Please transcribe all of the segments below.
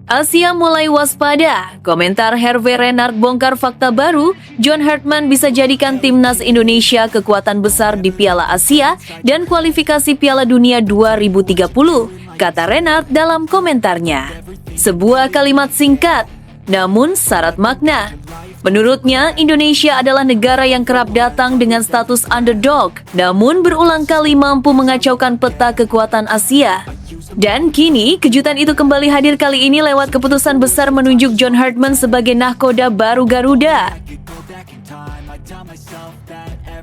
Asia mulai waspada. Komentar Hervé Renard bongkar fakta baru, John Hartman bisa jadikan timnas Indonesia kekuatan besar di Piala Asia dan kualifikasi Piala Dunia 2030, kata Renard dalam komentarnya. Sebuah kalimat singkat, namun syarat makna. Menurutnya, Indonesia adalah negara yang kerap datang dengan status underdog, namun berulang kali mampu mengacaukan peta kekuatan Asia. Dan kini, kejutan itu kembali hadir kali ini lewat keputusan besar menunjuk John Hartman sebagai nahkoda baru Garuda.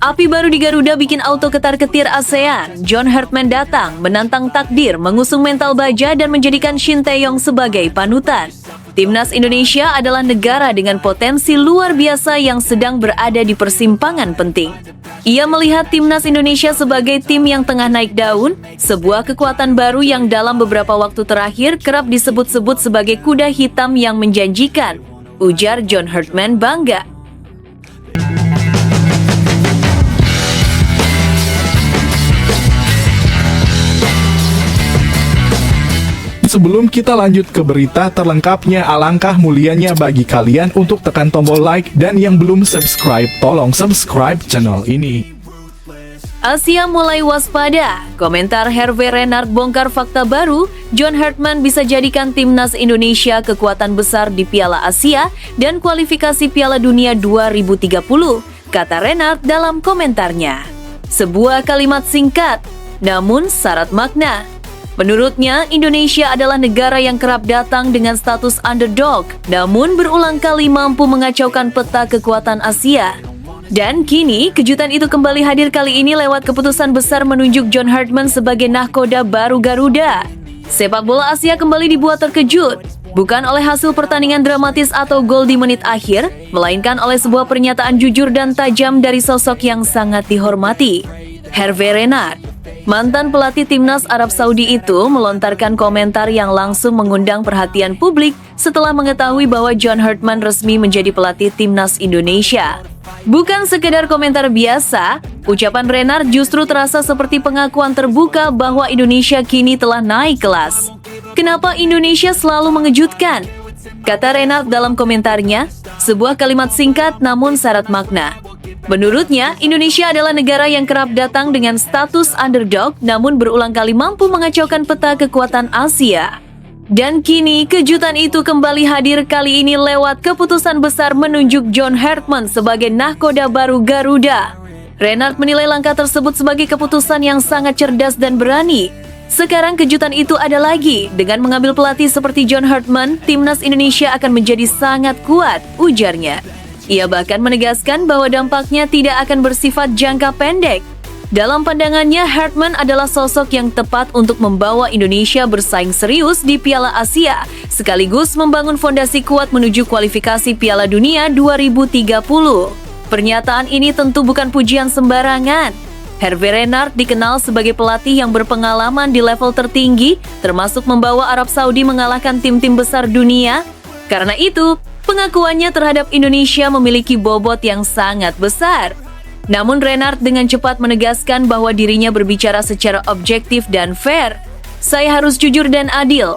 Api baru di Garuda bikin auto ketar-ketir ASEAN. John Hartman datang, menantang takdir, mengusung mental baja dan menjadikan Shin Tae-yong sebagai panutan. Timnas Indonesia adalah negara dengan potensi luar biasa yang sedang berada di persimpangan penting. Ia melihat Timnas Indonesia sebagai tim yang tengah naik daun, sebuah kekuatan baru yang dalam beberapa waktu terakhir kerap disebut-sebut sebagai kuda hitam yang menjanjikan, ujar John Hartman bangga. Sebelum kita lanjut ke berita terlengkapnya, alangkah mulianya bagi kalian untuk tekan tombol like dan yang belum subscribe, tolong subscribe channel ini. Asia mulai waspada. Komentar Hervé Renard bongkar fakta baru, John Hartman bisa jadikan timnas Indonesia kekuatan besar di Piala Asia dan kualifikasi Piala Dunia 2030, kata Renard dalam komentarnya. Sebuah kalimat singkat, namun syarat makna. Menurutnya, Indonesia adalah negara yang kerap datang dengan status underdog, namun berulang kali mampu mengacaukan peta kekuatan Asia. Dan kini, kejutan itu kembali hadir kali ini lewat keputusan besar menunjuk John Hartman sebagai nahkoda baru Garuda. Sepak bola Asia kembali dibuat terkejut, bukan oleh hasil pertandingan dramatis atau gol di menit akhir, melainkan oleh sebuah pernyataan jujur dan tajam dari sosok yang sangat dihormati, Hervé Renard. Mantan pelatih timnas Arab Saudi itu melontarkan komentar yang langsung mengundang perhatian publik setelah mengetahui bahwa John Hartman resmi menjadi pelatih timnas Indonesia. Bukan sekedar komentar biasa, ucapan Renard justru terasa seperti pengakuan terbuka bahwa Indonesia kini telah naik kelas. Kenapa Indonesia selalu mengejutkan? Kata Renard dalam komentarnya, sebuah kalimat singkat namun syarat makna. Menurutnya, Indonesia adalah negara yang kerap datang dengan status underdog namun berulang kali mampu mengacaukan peta kekuatan Asia. Dan kini, kejutan itu kembali hadir kali ini lewat keputusan besar menunjuk John Hartman sebagai nahkoda baru Garuda. Renard menilai langkah tersebut sebagai keputusan yang sangat cerdas dan berani. Sekarang kejutan itu ada lagi, dengan mengambil pelatih seperti John Hartman, timnas Indonesia akan menjadi sangat kuat, ujarnya. Ia bahkan menegaskan bahwa dampaknya tidak akan bersifat jangka pendek. Dalam pandangannya, Hartman adalah sosok yang tepat untuk membawa Indonesia bersaing serius di Piala Asia, sekaligus membangun fondasi kuat menuju kualifikasi Piala Dunia 2030. Pernyataan ini tentu bukan pujian sembarangan. Hervé Renard dikenal sebagai pelatih yang berpengalaman di level tertinggi, termasuk membawa Arab Saudi mengalahkan tim-tim besar dunia. Karena itu, pengakuannya terhadap Indonesia memiliki bobot yang sangat besar. Namun Renard dengan cepat menegaskan bahwa dirinya berbicara secara objektif dan fair. Saya harus jujur dan adil.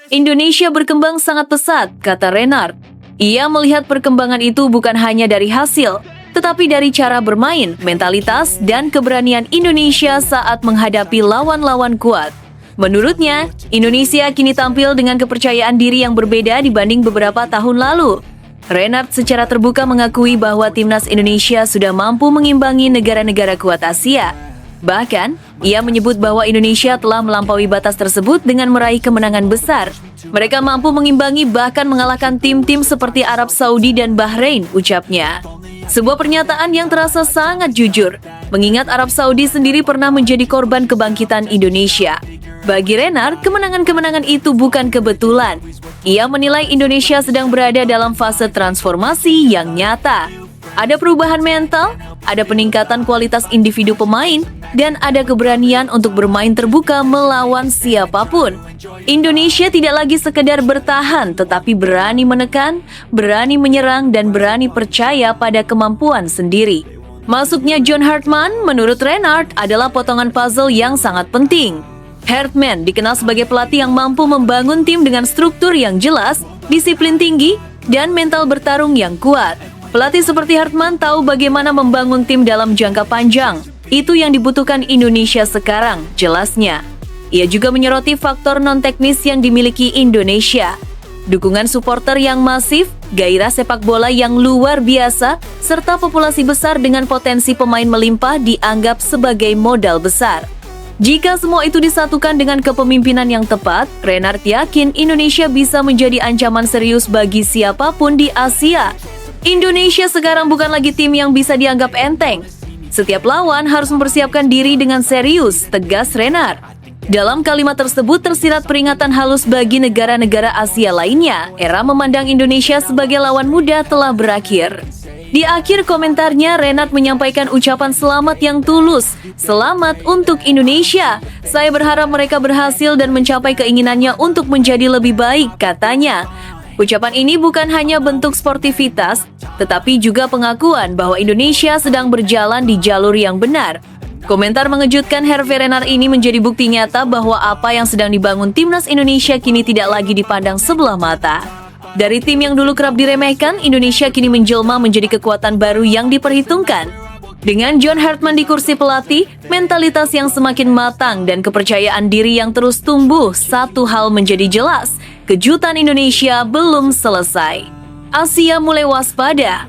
Indonesia berkembang sangat pesat, kata Renard. Ia melihat perkembangan itu bukan hanya dari hasil, tetapi dari cara bermain, mentalitas, dan keberanian Indonesia saat menghadapi lawan-lawan kuat. Menurutnya, Indonesia kini tampil dengan kepercayaan diri yang berbeda dibanding beberapa tahun lalu. Renard secara terbuka mengakui bahwa timnas Indonesia sudah mampu mengimbangi negara-negara kuat Asia. Bahkan, ia menyebut bahwa Indonesia telah melampaui batas tersebut dengan meraih kemenangan besar. Mereka mampu mengimbangi bahkan mengalahkan tim-tim seperti Arab Saudi dan Bahrain, ucapnya. Sebuah pernyataan yang terasa sangat jujur, mengingat Arab Saudi sendiri pernah menjadi korban kebangkitan Indonesia. Bagi Renard, kemenangan-kemenangan itu bukan kebetulan. Ia menilai Indonesia sedang berada dalam fase transformasi yang nyata. Ada perubahan mental, ada peningkatan kualitas individu pemain, dan ada keberanian untuk bermain terbuka melawan siapapun. Indonesia tidak lagi sekedar bertahan, tetapi berani menekan, berani menyerang, dan berani percaya pada kemampuan sendiri. Masuknya John Hartman, menurut Renard, adalah potongan puzzle yang sangat penting. Herdman dikenal sebagai pelatih yang mampu membangun tim dengan struktur yang jelas, disiplin tinggi, dan mental bertarung yang kuat. Pelatih seperti Herdman tahu bagaimana membangun tim dalam jangka panjang. Itu yang dibutuhkan Indonesia sekarang, jelasnya. Ia juga menyoroti faktor non-teknis yang dimiliki Indonesia. Dukungan supporter yang masif, gairah sepak bola yang luar biasa, serta populasi besar dengan potensi pemain melimpah dianggap sebagai modal besar. Jika semua itu disatukan dengan kepemimpinan yang tepat, Renard yakin Indonesia bisa menjadi ancaman serius bagi siapapun di Asia. Indonesia sekarang bukan lagi tim yang bisa dianggap enteng. Setiap lawan harus mempersiapkan diri dengan serius, tegas Renard. Dalam kalimat tersebut tersirat peringatan halus bagi negara-negara Asia lainnya. Era memandang Indonesia sebagai lawan muda telah berakhir. Di akhir komentarnya, Renard menyampaikan ucapan selamat yang tulus. Selamat untuk Indonesia. Saya berharap mereka berhasil dan mencapai keinginannya untuk menjadi lebih baik, katanya. Ucapan ini bukan hanya bentuk sportivitas, tetapi juga pengakuan bahwa Indonesia sedang berjalan di jalur yang benar. Komentar mengejutkan Hervé Renard ini menjadi bukti nyata bahwa apa yang sedang dibangun timnas Indonesia kini tidak lagi dipandang sebelah mata. Dari tim yang dulu kerap diremehkan, Indonesia kini menjelma menjadi kekuatan baru yang diperhitungkan. Dengan John Herdman di kursi pelatih, mentalitas yang semakin matang dan kepercayaan diri yang terus tumbuh, satu hal menjadi jelas, kejutan Indonesia belum selesai. Asia mulai waspada.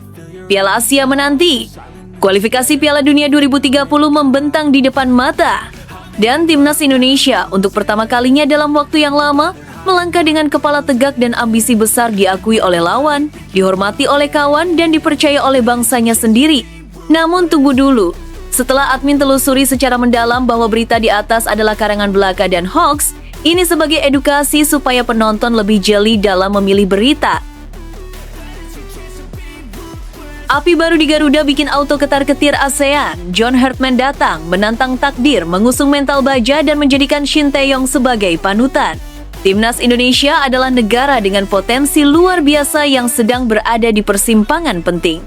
Piala Asia menanti. Kualifikasi Piala Dunia 2030 membentang di depan mata. Dan timnas Indonesia untuk pertama kalinya dalam waktu yang lama melangkah dengan kepala tegak dan ambisi besar, diakui oleh lawan, dihormati oleh kawan, dan dipercaya oleh bangsanya sendiri. Namun tunggu dulu, setelah admin telusuri secara mendalam bahwa berita di atas adalah karangan belaka dan hoax, ini sebagai edukasi supaya penonton lebih jeli dalam memilih berita. Api baru di Garuda bikin auto ketar-ketir ASEAN. John Herdman datang, menantang takdir, mengusung mental baja dan menjadikan Shin Tae-yong sebagai panutan. Timnas Indonesia adalah negara dengan potensi luar biasa yang sedang berada di persimpangan penting.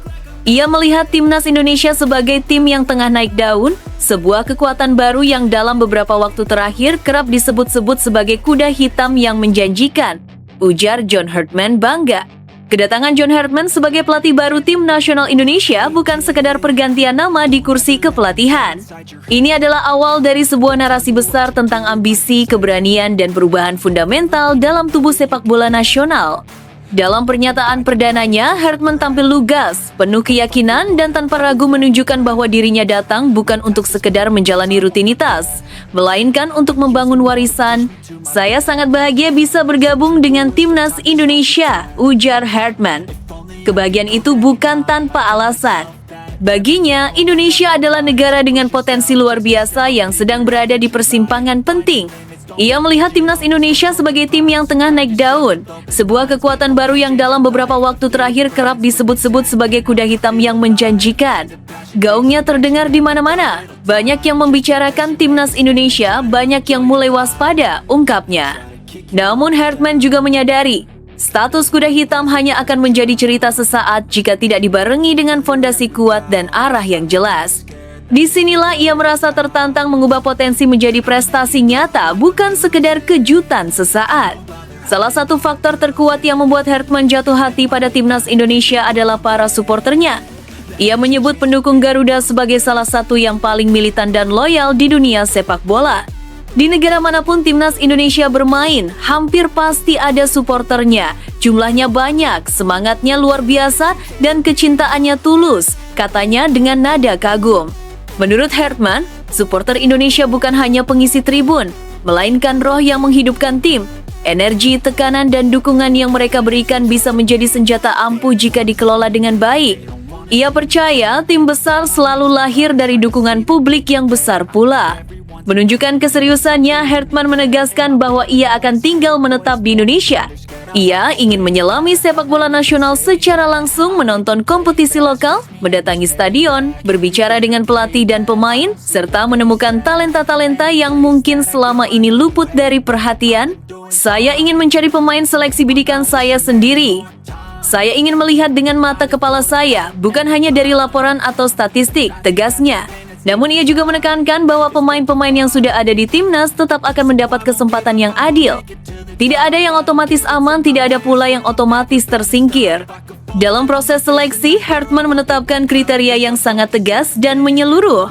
Ia melihat timnas Indonesia sebagai tim yang tengah naik daun, sebuah kekuatan baru yang dalam beberapa waktu terakhir kerap disebut-sebut sebagai kuda hitam yang menjanjikan, ujar John Herdman bangga. Kedatangan John Herdman sebagai pelatih baru tim nasional Indonesia bukan sekedar pergantian nama di kursi kepelatihan. Ini adalah awal dari sebuah narasi besar tentang ambisi, keberanian, dan perubahan fundamental dalam tubuh sepak bola nasional. Dalam pernyataan perdananya, Herdman tampil lugas, penuh keyakinan, dan tanpa ragu menunjukkan bahwa dirinya datang bukan untuk sekedar menjalani rutinitas, melainkan untuk membangun warisan. Saya sangat bahagia bisa bergabung dengan timnas Indonesia, ujar Herdman. Kebahagiaan itu bukan tanpa alasan. Baginya, Indonesia adalah negara dengan potensi luar biasa yang sedang berada di persimpangan penting. Ia melihat timnas Indonesia sebagai tim yang tengah naik daun, sebuah kekuatan baru yang dalam beberapa waktu terakhir kerap disebut-sebut sebagai kuda hitam yang menjanjikan. Gaungnya terdengar di mana-mana. Banyak yang membicarakan timnas Indonesia, banyak yang mulai waspada, ungkapnya. Namun Herdman juga menyadari, status kuda hitam hanya akan menjadi cerita sesaat jika tidak dibarengi dengan fondasi kuat dan arah yang jelas. Disinilah ia merasa tertantang mengubah potensi menjadi prestasi nyata, bukan sekedar kejutan sesaat. Salah satu faktor terkuat yang membuat Herdman jatuh hati pada timnas Indonesia adalah para suporternya. Ia menyebut pendukung Garuda sebagai salah satu yang paling militan dan loyal di dunia sepak bola. Di negara manapun timnas Indonesia bermain, hampir pasti ada suporternya. Jumlahnya banyak, semangatnya luar biasa, dan kecintaannya tulus, katanya dengan nada kagum. Menurut Herdman, supporter Indonesia bukan hanya pengisi tribun, melainkan roh yang menghidupkan tim. Energi, tekanan, dan dukungan yang mereka berikan bisa menjadi senjata ampuh jika dikelola dengan baik. Ia percaya tim besar selalu lahir dari dukungan publik yang besar pula. Menunjukkan keseriusannya, Herdman menegaskan bahwa ia akan tinggal menetap di Indonesia. Ia ingin menyelami sepak bola nasional secara langsung, menonton kompetisi lokal, mendatangi stadion, berbicara dengan pelatih dan pemain, serta menemukan talenta-talenta yang mungkin selama ini luput dari perhatian. Saya ingin mencari pemain seleksi bidikan saya sendiri. Saya ingin melihat dengan mata kepala saya, bukan hanya dari laporan atau statistik, tegasnya. Namun ia juga menekankan bahwa pemain-pemain yang sudah ada di timnas tetap akan mendapat kesempatan yang adil. Tidak ada yang otomatis aman, tidak ada pula yang otomatis tersingkir. Dalam proses seleksi, Hartman menetapkan kriteria yang sangat tegas dan menyeluruh.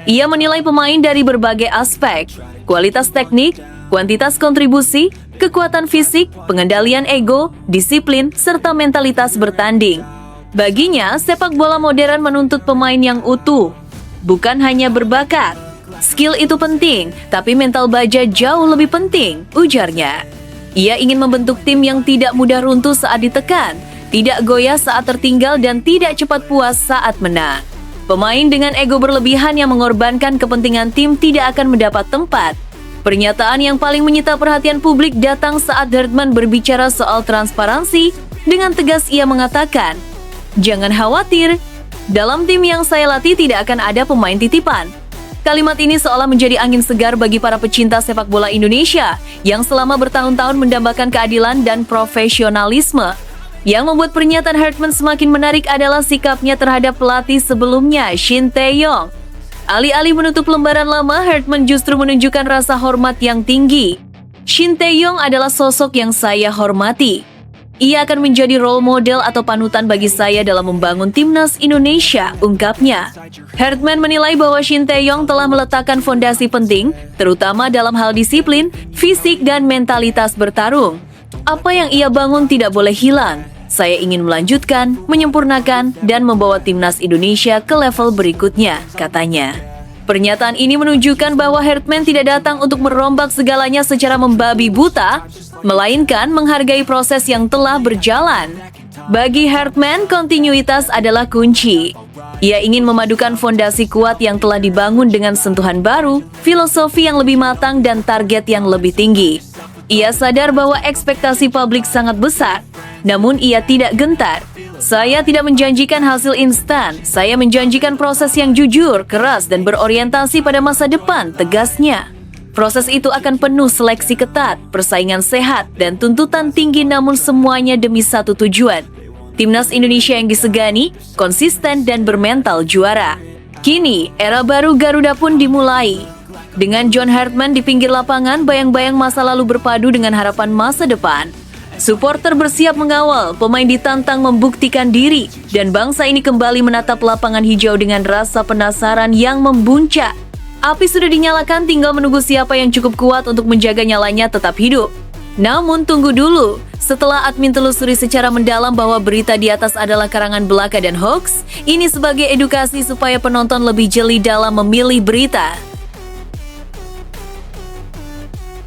Ia menilai pemain dari berbagai aspek, kualitas teknik, kuantitas kontribusi, kekuatan fisik, pengendalian ego, disiplin, serta mentalitas bertanding. Baginya, sepak bola modern menuntut pemain yang utuh, bukan hanya berbakat. Skill itu penting, tapi mental baja jauh lebih penting, ujarnya. Ia ingin membentuk tim yang tidak mudah runtuh saat ditekan, tidak goyah saat tertinggal, dan tidak cepat puas saat menang. Pemain dengan ego berlebihan yang mengorbankan kepentingan tim tidak akan mendapat tempat. Pernyataan yang paling menyita perhatian publik datang saat Hartman berbicara soal transparansi. Dengan tegas ia mengatakan, "Jangan khawatir, dalam tim yang saya latih tidak akan ada pemain titipan." Kalimat ini seolah menjadi angin segar bagi para pecinta sepak bola Indonesia yang selama bertahun-tahun mendambakan keadilan dan profesionalisme. Yang membuat pernyataan Hartman semakin menarik adalah sikapnya terhadap pelatih sebelumnya, Shin Tae-yong. Alih-alih menutup lembaran lama, Hartman justru menunjukkan rasa hormat yang tinggi. Shin Tae-yong adalah sosok yang saya hormati. Ia akan menjadi role model atau panutan bagi saya dalam membangun timnas Indonesia, ungkapnya. Hartman menilai bahwa Shin Tae-yong telah meletakkan fondasi penting, terutama dalam hal disiplin, fisik, dan mentalitas bertarung. Apa yang ia bangun tidak boleh hilang. Saya ingin melanjutkan, menyempurnakan, dan membawa timnas Indonesia ke level berikutnya, katanya. Pernyataan ini menunjukkan bahwa Hartman tidak datang untuk merombak segalanya secara membabi buta, melainkan menghargai proses yang telah berjalan. Bagi Hartman, kontinuitas adalah kunci. Ia ingin memadukan fondasi kuat yang telah dibangun dengan sentuhan baru, filosofi yang lebih matang, dan target yang lebih tinggi. Ia sadar bahwa ekspektasi publik sangat besar, namun ia tidak gentar. Saya tidak menjanjikan hasil instan, saya menjanjikan proses yang jujur, keras, dan berorientasi pada masa depan, tegasnya. Proses itu akan penuh seleksi ketat, persaingan sehat, dan tuntutan tinggi, namun semuanya demi satu tujuan. Timnas Indonesia yang disegani, konsisten, dan bermental juara. Kini, era baru Garuda pun dimulai. Dengan John Hartman di pinggir lapangan, bayang-bayang masa lalu berpadu dengan harapan masa depan. Supporter bersiap mengawal, pemain ditantang membuktikan diri, dan bangsa ini kembali menatap lapangan hijau dengan rasa penasaran yang membuncah. Api sudah dinyalakan, tinggal menunggu siapa yang cukup kuat untuk menjaga nyalanya tetap hidup. Namun tunggu dulu, setelah admin telusuri secara mendalam bahwa berita di atas adalah karangan belaka dan hoax, ini sebagai edukasi supaya penonton lebih jeli dalam memilih berita.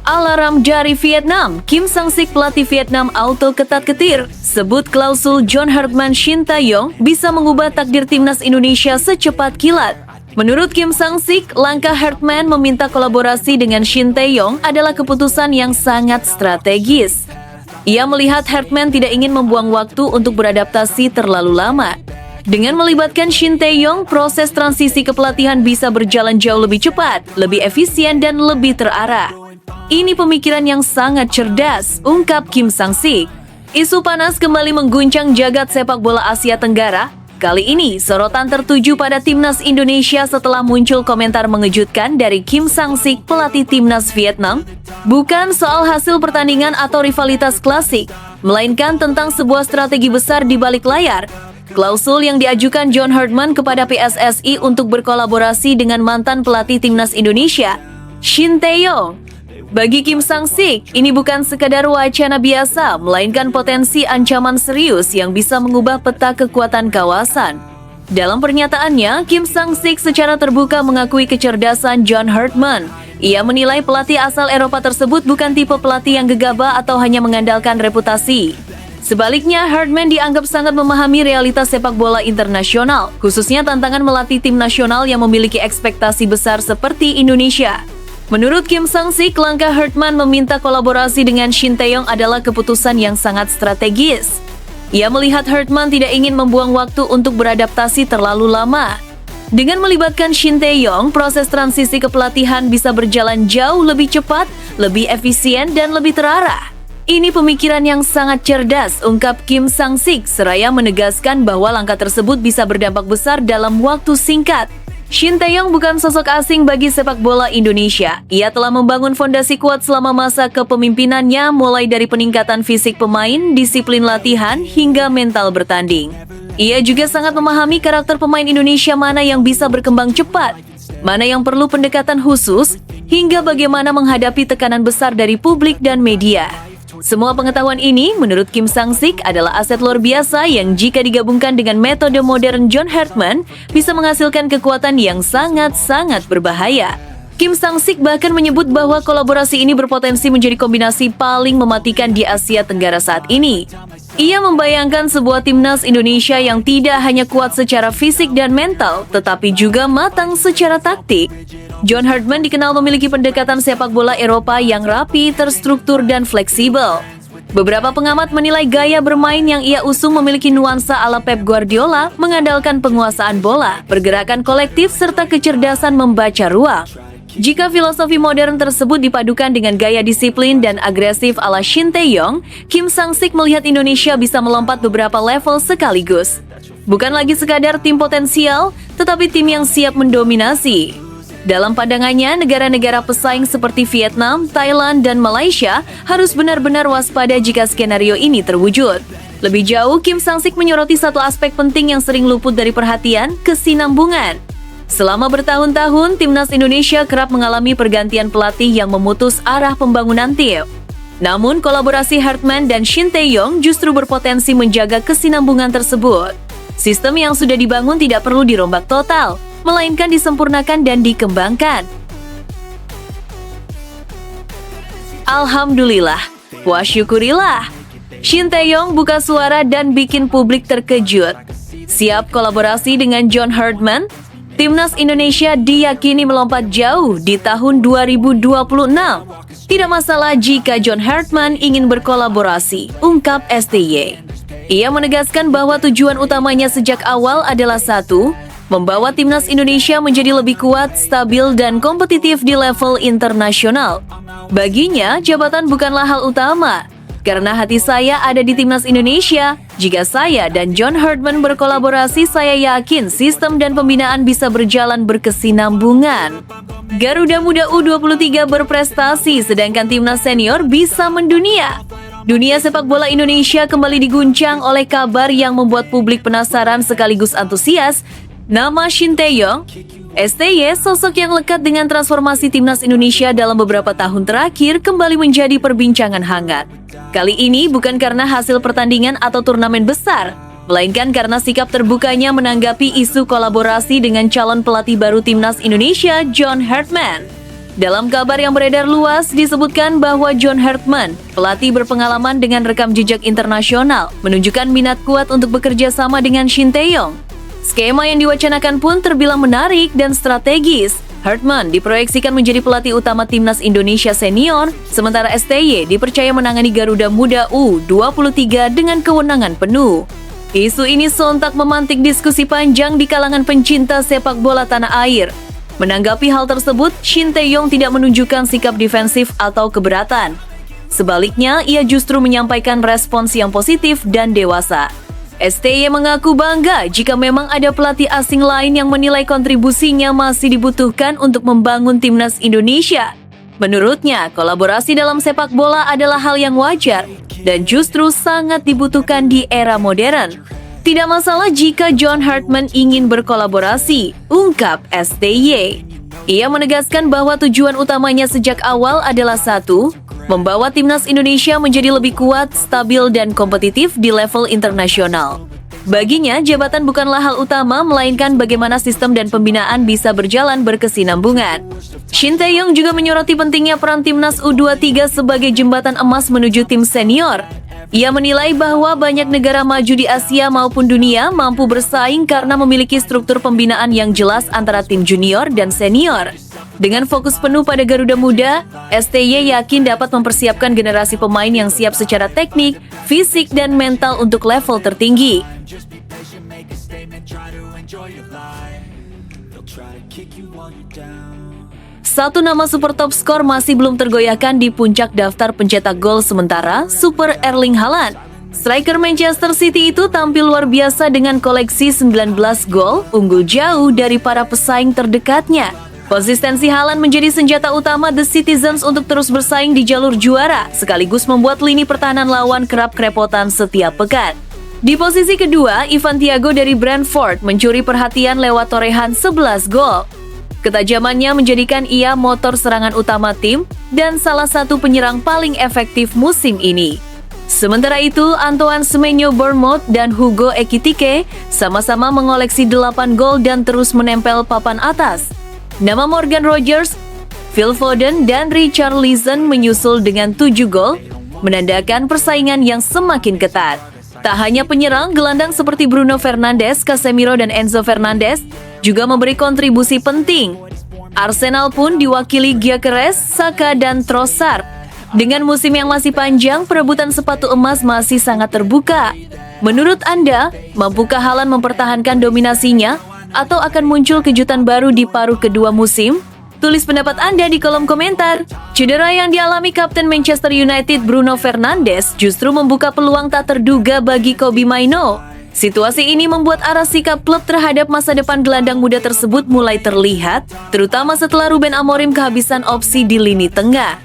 Alarm dari Vietnam, Kim Sang-sik pelatih Vietnam auto ketat-ketir. Sebut klausul John Hartman Shin Tae-yong bisa mengubah takdir timnas Indonesia secepat kilat. Menurut Kim Sang-sik, langkah Hartman meminta kolaborasi dengan Shin Tae-yong adalah keputusan yang sangat strategis. Ia melihat Hartman tidak ingin membuang waktu untuk beradaptasi terlalu lama. Dengan melibatkan Shin Tae-yong, proses transisi kepelatihan bisa berjalan jauh lebih cepat, lebih efisien, dan lebih terarah. Ini pemikiran yang sangat cerdas, ungkap Kim Sang-sik. Isu panas kembali mengguncang jagat sepak bola Asia Tenggara. Kali ini, sorotan tertuju pada timnas Indonesia setelah muncul komentar mengejutkan dari Kim Sang-sik, pelatih timnas Vietnam. Bukan soal hasil pertandingan atau rivalitas klasik, melainkan tentang sebuah strategi besar di balik layar. Klausul yang diajukan John Hartman kepada PSSI untuk berkolaborasi dengan mantan pelatih timnas Indonesia, Shin Tae-yong. Bagi Kim Sang-sik, ini bukan sekadar wacana biasa, melainkan potensi ancaman serius yang bisa mengubah peta kekuatan kawasan. Dalam pernyataannya, Kim Sang-sik secara terbuka mengakui kecerdasan John Hartman. Ia menilai pelatih asal Eropa tersebut bukan tipe pelatih yang gegabah atau hanya mengandalkan reputasi. Sebaliknya, Hartman dianggap sangat memahami realitas sepak bola internasional, khususnya tantangan melatih tim nasional yang memiliki ekspektasi besar seperti Indonesia. Menurut Kim Sang-sik, langkah Hartman meminta kolaborasi dengan Shin Tae-yong adalah keputusan yang sangat strategis. Ia melihat Hartman tidak ingin membuang waktu untuk beradaptasi terlalu lama. Dengan melibatkan Shin Tae-yong, proses transisi kepelatihan bisa berjalan jauh lebih cepat, lebih efisien, dan lebih terarah. Ini pemikiran yang sangat cerdas, ungkap Kim Sang-sik, seraya menegaskan bahwa langkah tersebut bisa berdampak besar dalam waktu singkat. Shin Tae-yong bukan sosok asing bagi sepak bola Indonesia. Ia telah membangun fondasi kuat selama masa kepemimpinannya, mulai dari peningkatan fisik pemain, disiplin latihan, hingga mental bertanding. Ia juga sangat memahami karakter pemain Indonesia mana yang bisa berkembang cepat, mana yang perlu pendekatan khusus, hingga bagaimana menghadapi tekanan besar dari publik dan media. Semua pengetahuan ini, menurut Kim Sang-sik, adalah aset luar biasa yang jika digabungkan dengan metode modern John Hartman, bisa menghasilkan kekuatan yang sangat-sangat berbahaya. Kim Sang-sik bahkan menyebut bahwa kolaborasi ini berpotensi menjadi kombinasi paling mematikan di Asia Tenggara saat ini. Ia membayangkan sebuah timnas Indonesia yang tidak hanya kuat secara fisik dan mental, tetapi juga matang secara taktik. John Hartman dikenal memiliki pendekatan sepak bola Eropa yang rapi, terstruktur, dan fleksibel. Beberapa pengamat menilai gaya bermain yang ia usung memiliki nuansa ala Pep Guardiola, mengandalkan penguasaan bola, pergerakan kolektif, serta kecerdasan membaca ruang. Jika filosofi modern tersebut dipadukan dengan gaya disiplin dan agresif ala Shin Tae-yong, Kim Sang-sik melihat Indonesia bisa melompat beberapa level sekaligus. Bukan lagi sekadar tim potensial, tetapi tim yang siap mendominasi. Dalam pandangannya, negara-negara pesaing seperti Vietnam, Thailand, dan Malaysia harus benar-benar waspada jika skenario ini terwujud. Lebih jauh, Kim Sang-sik menyoroti satu aspek penting yang sering luput dari perhatian, kesinambungan. Selama bertahun-tahun, timnas Indonesia kerap mengalami pergantian pelatih yang memutus arah pembangunan tim. Namun, kolaborasi Hartman dan Shin Tae-yong justru berpotensi menjaga kesinambungan tersebut. Sistem yang sudah dibangun tidak perlu dirombak total, melainkan disempurnakan dan dikembangkan. Alhamdulillah, wasyukurilah. Shin Tae-yong buka suara dan bikin publik terkejut. Siap kolaborasi dengan John Hartman, timnas Indonesia diyakini melompat jauh di tahun 2026. Tidak masalah jika John Hartman ingin berkolaborasi, ungkap STY. Ia menegaskan bahwa tujuan utamanya sejak awal adalah satu, membawa timnas Indonesia menjadi lebih kuat, stabil, dan kompetitif di level internasional. Baginya, jabatan bukanlah hal utama, karena hati saya ada di timnas Indonesia. Jika saya dan John Hartman berkolaborasi, saya yakin sistem dan pembinaan bisa berjalan berkesinambungan. Garuda Muda U23 berprestasi, sedangkan timnas senior bisa mendunia. Dunia sepak bola Indonesia kembali diguncang oleh kabar yang membuat publik penasaran sekaligus antusias. Nama Shin Tae-yong, STY, sosok yang lekat dengan transformasi timnas Indonesia dalam beberapa tahun terakhir, kembali menjadi perbincangan hangat. Kali ini bukan karena hasil pertandingan atau turnamen besar, melainkan karena sikap terbukanya menanggapi isu kolaborasi dengan calon pelatih baru timnas Indonesia, John Hartman. Dalam kabar yang beredar luas, disebutkan bahwa John Hartman, pelatih berpengalaman dengan rekam jejak internasional, menunjukkan minat kuat untuk bekerja sama dengan Shin Tae-yong. Skema yang diwacanakan pun terbilang menarik dan strategis. Hartman diproyeksikan menjadi pelatih utama timnas Indonesia senior, sementara STY dipercaya menangani Garuda Muda U23 dengan kewenangan penuh. Isu ini sontak memantik diskusi panjang di kalangan pencinta sepak bola tanah air. Menanggapi hal tersebut, Shin Tae-yong tidak menunjukkan sikap defensif atau keberatan. Sebaliknya, ia justru menyampaikan respons yang positif dan dewasa. STY mengaku bangga jika memang ada pelatih asing lain yang menilai kontribusinya masih dibutuhkan untuk membangun timnas Indonesia. Menurutnya, kolaborasi dalam sepak bola adalah hal yang wajar dan justru sangat dibutuhkan di era modern. Tidak masalah jika John Hartman ingin berkolaborasi, ungkap STY. Ia menegaskan bahwa tujuan utamanya sejak awal adalah satu, membawa timnas Indonesia menjadi lebih kuat, stabil, dan kompetitif di level internasional. Baginya, jabatan bukanlah hal utama, melainkan bagaimana sistem dan pembinaan bisa berjalan berkesinambungan. Shin Tae-yong juga menyoroti pentingnya peran timnas U23 sebagai jembatan emas menuju tim senior. Ia menilai bahwa banyak negara maju di Asia maupun dunia mampu bersaing karena memiliki struktur pembinaan yang jelas antara tim junior dan senior. Dengan fokus penuh pada Garuda Muda, STY yakin dapat mempersiapkan generasi pemain yang siap secara teknik, fisik, dan mental untuk level tertinggi. Satu nama super top skor masih belum tergoyahkan di puncak daftar pencetak gol sementara, Super Erling Haaland. Striker Manchester City itu tampil luar biasa dengan koleksi 19 gol, unggul jauh dari para pesaing terdekatnya. Konsistensi Haaland menjadi senjata utama The Citizens untuk terus bersaing di jalur juara, sekaligus membuat lini pertahanan lawan kerap kerepotan setiap pekan. Di posisi kedua, Ivan Thiago dari Brentford mencuri perhatian lewat torehan 11 gol. Ketajamannya menjadikan ia motor serangan utama tim dan salah satu penyerang paling efektif musim ini. Sementara itu, Antoine Semenyo Bournemouth dan Hugo Ekitike sama-sama mengoleksi 8 gol dan terus menempel papan atas. Nama Morgan Rogers, Phil Foden, dan Richarlison menyusul dengan 7 gol, menandakan persaingan yang semakin ketat. Tak hanya penyerang, gelandang seperti Bruno Fernandes, Casemiro, dan Enzo Fernandez juga memberi kontribusi penting. Arsenal pun diwakili Gyökeres, Saka, dan Trossard. Dengan musim yang masih panjang, perebutan sepatu emas masih sangat terbuka. Menurut Anda, mampukah Haaland mempertahankan dominasinya atau akan muncul kejutan baru di paruh kedua musim? Tulis pendapat Anda di kolom komentar. Cedera yang dialami Kapten Manchester United Bruno Fernandes justru membuka peluang tak terduga bagi Kobbie Mainoo. Situasi ini membuat arah sikap klub terhadap masa depan gelandang muda tersebut mulai terlihat, terutama setelah Ruben Amorim kehabisan opsi di lini tengah.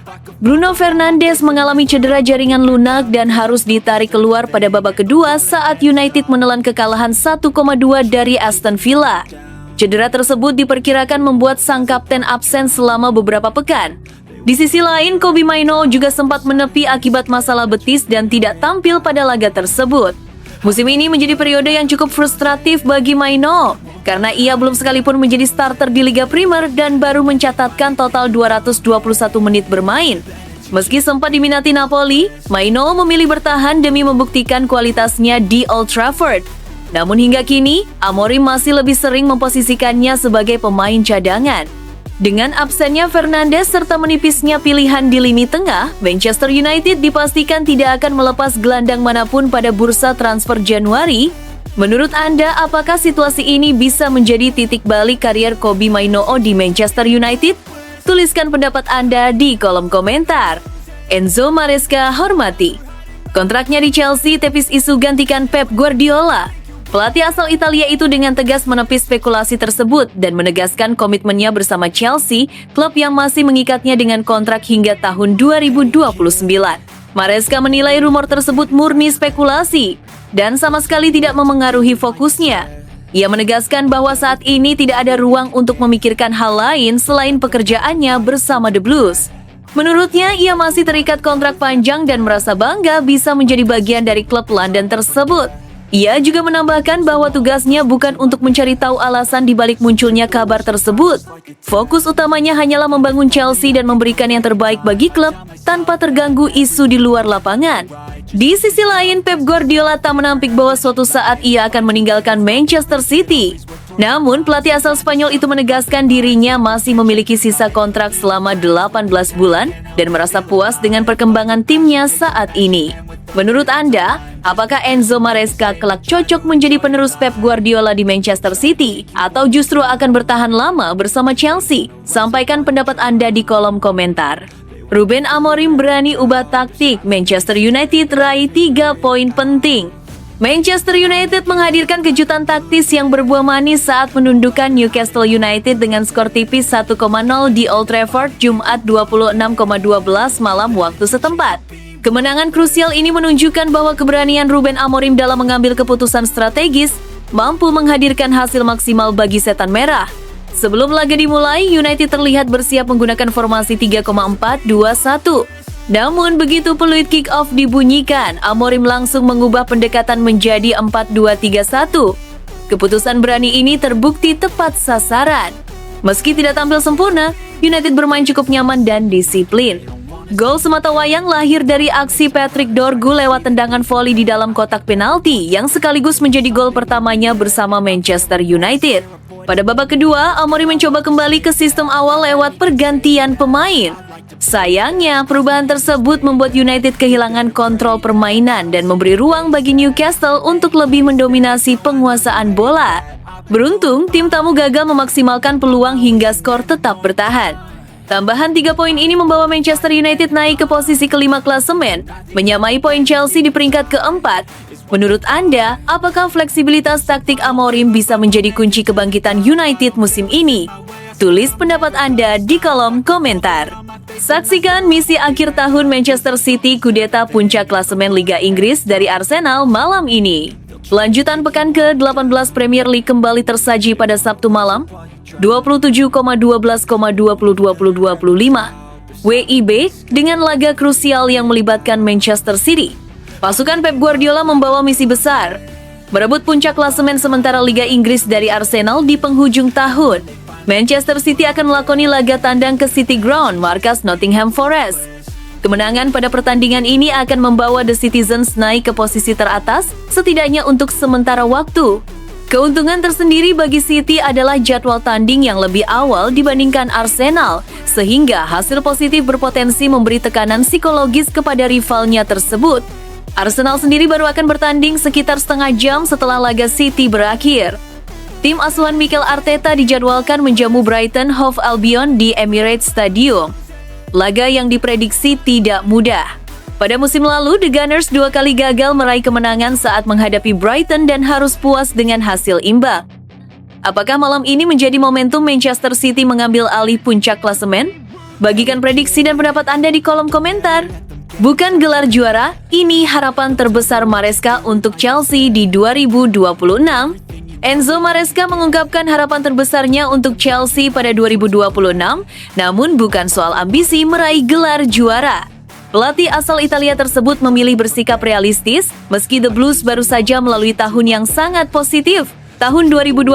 Bruno Fernandes mengalami cedera jaringan lunak dan harus ditarik keluar pada babak kedua saat United menelan kekalahan 1,2 dari Aston Villa. Cedera tersebut diperkirakan membuat sang kapten absen selama beberapa pekan. Di sisi lain, Kobbie Mainoo juga sempat menepi akibat masalah betis dan tidak tampil pada laga tersebut. Musim ini menjadi periode yang cukup frustratif bagi Mainoo karena ia belum sekalipun menjadi starter di Liga Primer dan baru mencatatkan total 221 menit bermain. Meski sempat diminati Napoli, Mainoo memilih bertahan demi membuktikan kualitasnya di Old Trafford. Namun hingga kini, Amorim masih lebih sering memposisikannya sebagai pemain cadangan. Dengan absennya Fernandes serta menipisnya pilihan di lini tengah, Manchester United dipastikan tidak akan melepas gelandang manapun pada bursa transfer Januari. Menurut Anda, apakah situasi ini bisa menjadi titik balik karier Kobbie Mainoo di Manchester United? Tuliskan pendapat Anda di kolom komentar. Enzo Maresca hormati. Kontraknya di Chelsea tepis isu gantikan Pep Guardiola. Pelatih asal Italia itu dengan tegas menepis spekulasi tersebut dan menegaskan komitmennya bersama Chelsea, klub yang masih mengikatnya dengan kontrak hingga tahun 2029. Maresca menilai rumor tersebut murni spekulasi dan sama sekali tidak memengaruhi fokusnya. Ia menegaskan bahwa saat ini tidak ada ruang untuk memikirkan hal lain selain pekerjaannya bersama The Blues. Menurutnya, ia masih terikat kontrak panjang dan merasa bangga bisa menjadi bagian dari klub London tersebut. Ia juga menambahkan bahwa tugasnya bukan untuk mencari tahu alasan dibalik munculnya kabar tersebut. Fokus utamanya hanyalah membangun Chelsea dan memberikan yang terbaik bagi klub tanpa terganggu isu di luar lapangan. Di sisi lain, Pep Guardiola tak menampik bahwa suatu saat ia akan meninggalkan Manchester City. Namun, pelatih asal Spanyol itu menegaskan dirinya masih memiliki sisa kontrak selama 18 bulan dan merasa puas dengan perkembangan timnya saat ini. Menurut Anda, apakah Enzo Maresca kelak cocok menjadi penerus Pep Guardiola di Manchester City atau justru akan bertahan lama bersama Chelsea? Sampaikan pendapat Anda di kolom komentar. Ruben Amorim berani ubah taktik, Manchester United raih 3 poin penting. Manchester United menghadirkan kejutan taktis yang berbuah manis saat menundukkan Newcastle United dengan skor tipis 1,0 di Old Trafford Jumat 26,12 malam waktu setempat. Kemenangan krusial ini menunjukkan bahwa keberanian Ruben Amorim dalam mengambil keputusan strategis mampu menghadirkan hasil maksimal bagi setan merah. Sebelum laga dimulai, United terlihat bersiap menggunakan formasi 3,4-2-1. Namun begitu peluit kick-off dibunyikan, Amorim langsung mengubah pendekatan menjadi 4-2-3-1. Keputusan berani ini terbukti tepat sasaran. Meski tidak tampil sempurna, United bermain cukup nyaman dan disiplin. Gol sematawayang lahir dari aksi Patrick Dorgu lewat tendangan voli di dalam kotak penalti yang sekaligus menjadi gol pertamanya bersama Manchester United. Pada babak kedua, Amorim mencoba kembali ke sistem awal lewat pergantian pemain. Sayangnya, perubahan tersebut membuat United kehilangan kontrol permainan dan memberi ruang bagi Newcastle untuk lebih mendominasi penguasaan bola. Beruntung, tim tamu gagal memaksimalkan peluang hingga skor tetap bertahan. Tambahan 3 poin ini membawa Manchester United naik ke posisi kelima klasemen, menyamai poin Chelsea di peringkat keempat. Menurut Anda, apakah fleksibilitas taktik Amorim bisa menjadi kunci kebangkitan United musim ini? Tulis pendapat Anda di kolom komentar. Saksikan misi akhir tahun Manchester City kudeta puncak klasemen Liga Inggris dari Arsenal malam ini. Lanjutan pekan ke-18 Premier League kembali tersaji pada Sabtu malam, 27,12,20-20-25 WIB dengan laga krusial yang melibatkan Manchester City. Pasukan Pep Guardiola membawa misi besar, merebut puncak klasemen sementara Liga Inggris dari Arsenal di penghujung tahun. Manchester City akan melakoni laga tandang ke City Ground, markas Nottingham Forest. Kemenangan pada pertandingan ini akan membawa The Citizens naik ke posisi teratas, setidaknya untuk sementara waktu. Keuntungan tersendiri bagi City adalah jadwal tanding yang lebih awal dibandingkan Arsenal, sehingga hasil positif berpotensi memberi tekanan psikologis kepada rivalnya tersebut. Arsenal sendiri baru akan bertanding sekitar setengah jam setelah laga City berakhir. Tim asuhan Mikel Arteta dijadwalkan menjamu Brighton Hove Albion di Emirates Stadium. Laga yang diprediksi tidak mudah. Pada musim lalu, The Gunners 2 kali gagal meraih kemenangan saat menghadapi Brighton dan harus puas dengan hasil imbang. Apakah malam ini menjadi momentum Manchester City mengambil alih puncak klasemen? Bagikan prediksi dan pendapat Anda di kolom komentar. Bukan gelar juara, ini harapan terbesar Maresca untuk Chelsea di 2026. Enzo Maresca mengungkapkan harapan terbesarnya untuk Chelsea pada 2026, namun bukan soal ambisi meraih gelar juara. Pelatih asal Italia tersebut memilih bersikap realistis, meski The Blues baru saja melalui tahun yang sangat positif. Tahun 2025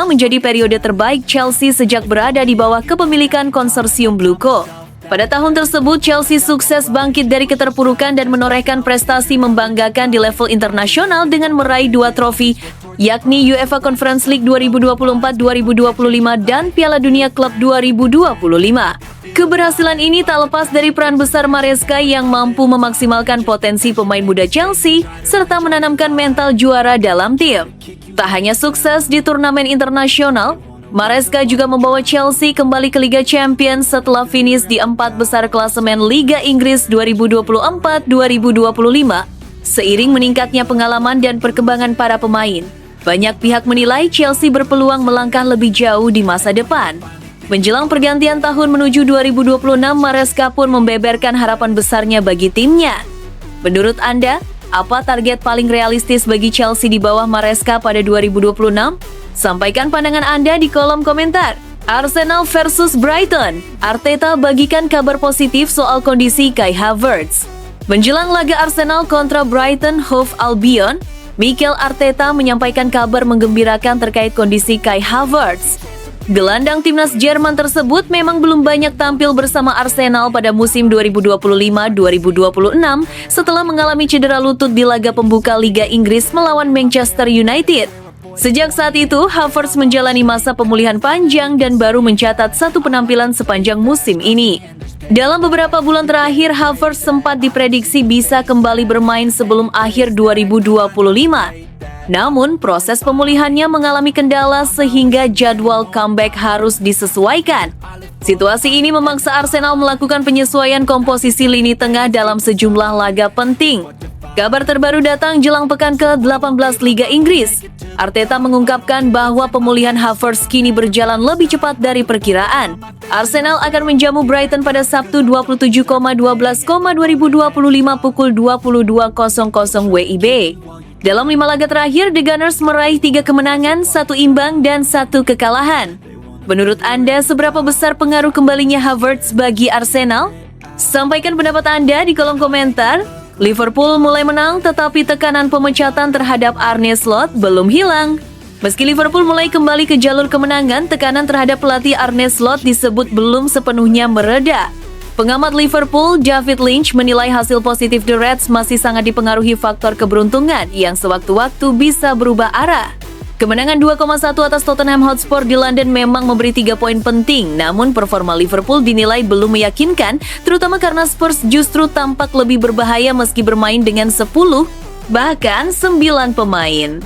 menjadi periode terbaik Chelsea sejak berada di bawah kepemilikan konsorsium Blueco. Pada tahun tersebut, Chelsea sukses bangkit dari keterpurukan dan menorehkan prestasi membanggakan di level internasional dengan meraih 2 trofi, yakni UEFA Conference League 2024-2025 dan Piala Dunia Klub 2025. Keberhasilan ini tak lepas dari peran besar Maresca yang mampu memaksimalkan potensi pemain muda Chelsea serta menanamkan mental juara dalam tim. Tak hanya sukses di turnamen internasional, Maresca juga membawa Chelsea kembali ke Liga Champions setelah finish di 4 besar klasemen Liga Inggris 2024-2025. Seiring meningkatnya pengalaman dan perkembangan para pemain, banyak pihak menilai Chelsea berpeluang melangkah lebih jauh di masa depan. Menjelang pergantian tahun menuju 2026, Maresca pun membeberkan harapan besarnya bagi timnya. Menurut Anda, apa target paling realistis bagi Chelsea di bawah Maresca pada 2026? Sampaikan pandangan Anda di kolom komentar. Arsenal versus Brighton. Arteta bagikan kabar positif soal kondisi Kai Havertz. Menjelang laga Arsenal kontra Brighton Hove Albion, Mikel Arteta menyampaikan kabar menggembirakan terkait kondisi Kai Havertz. Gelandang timnas Jerman tersebut memang belum banyak tampil bersama Arsenal pada musim 2025-2026 setelah mengalami cedera lutut di laga pembuka Liga Inggris melawan Manchester United. Sejak saat itu, Havertz menjalani masa pemulihan panjang dan baru mencatat 1 penampilan sepanjang musim ini. Dalam beberapa bulan terakhir, Havertz sempat diprediksi bisa kembali bermain sebelum akhir 2025. Namun, proses pemulihannya mengalami kendala sehingga jadwal comeback harus disesuaikan. Situasi ini memaksa Arsenal melakukan penyesuaian komposisi lini tengah dalam sejumlah laga penting. Kabar terbaru datang jelang pekan ke-18 Liga Inggris. Arteta mengungkapkan bahwa pemulihan Havertz kini berjalan lebih cepat dari perkiraan. Arsenal akan menjamu Brighton pada Sabtu 27,12,2025 pukul 22.00 WIB. Dalam 5 laga terakhir, The Gunners meraih 3 kemenangan, 1 imbang, dan 1 kekalahan. Menurut Anda, seberapa besar pengaruh kembalinya Havertz bagi Arsenal? Sampaikan pendapat Anda di kolom komentar. Liverpool mulai menang, tetapi tekanan pemecatan terhadap Arne Slot belum hilang. Meski Liverpool mulai kembali ke jalur kemenangan, tekanan terhadap pelatih Arne Slot disebut belum sepenuhnya mereda. Pengamat Liverpool, David Lynch, menilai hasil positif The Reds masih sangat dipengaruhi faktor keberuntungan yang sewaktu-waktu bisa berubah arah. Kemenangan 2,1 atas Tottenham Hotspur di London memang memberi 3 poin penting, namun performa Liverpool dinilai belum meyakinkan, terutama karena Spurs justru tampak lebih berbahaya meski bermain dengan 10, bahkan 9 pemain.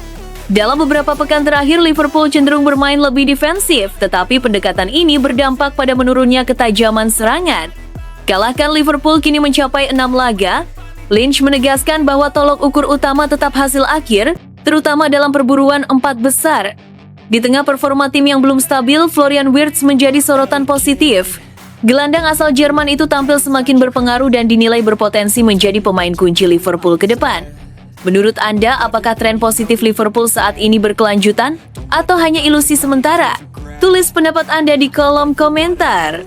Dalam beberapa pekan terakhir, Liverpool cenderung bermain lebih defensif, tetapi pendekatan ini berdampak pada menurunnya ketajaman serangan. Kalahkan Liverpool kini mencapai 6 laga, Lynch menegaskan bahwa tolok ukur utama tetap hasil akhir, terutama dalam perburuan 4 besar. Di tengah performa tim yang belum stabil, Florian Wirtz menjadi sorotan positif. Gelandang asal Jerman itu tampil semakin berpengaruh dan dinilai berpotensi menjadi pemain kunci Liverpool ke depan. Menurut Anda, apakah tren positif Liverpool saat ini berkelanjutan? Atau hanya ilusi sementara? Tulis pendapat Anda di kolom komentar.